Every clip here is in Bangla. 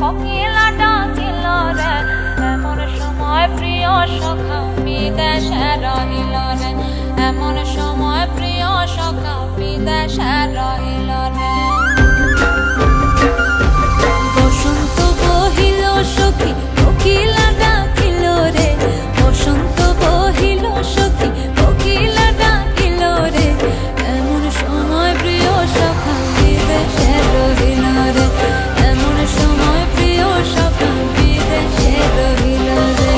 কোকিলা ডাকিল রে, এমন সময় প্রিয় সখা বিদেশে রহিল রে, এমন সময় প্রিয় সখা বিদেশে রহিল রে। বসন্ত বহিল সখী কোকিলা ডাকিল রে, বসন্ত বহিল সখী কোকিলা ডাকিল রে, এমন সময় প্রিয় সখা বিদেশে রহিল রে, এমন সময় প্রিয় সখা বিদেশে রহিল রে।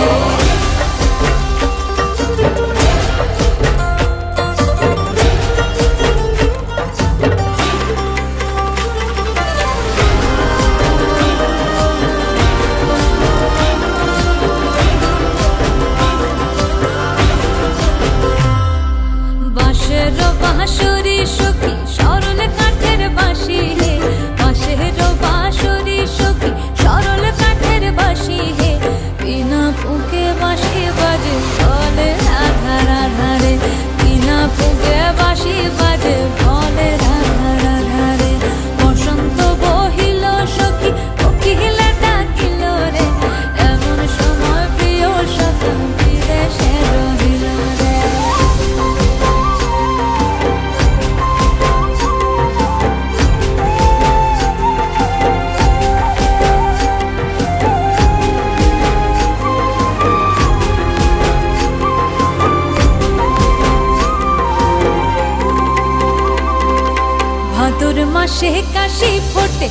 বাঁশের বাঁশরি সখী সরল কাঠের বাঁশি হে, বাঁশের বাঁশরি সখী সরল কাঠের বাঁশি হে, বিনা ফুঁকে বাঁশি বাজে বলে রাধা রাধা রে, বিনা ফুঁকে বাঁশি বাজে বলে রাধা রাধা রে। বসন্ত বহিল সখী কোকিলা ডাকিল রে, এমন সময় প্রিয় সখা বিদেশে রহিল রে। ভাদর মাসে কাশি ফোটে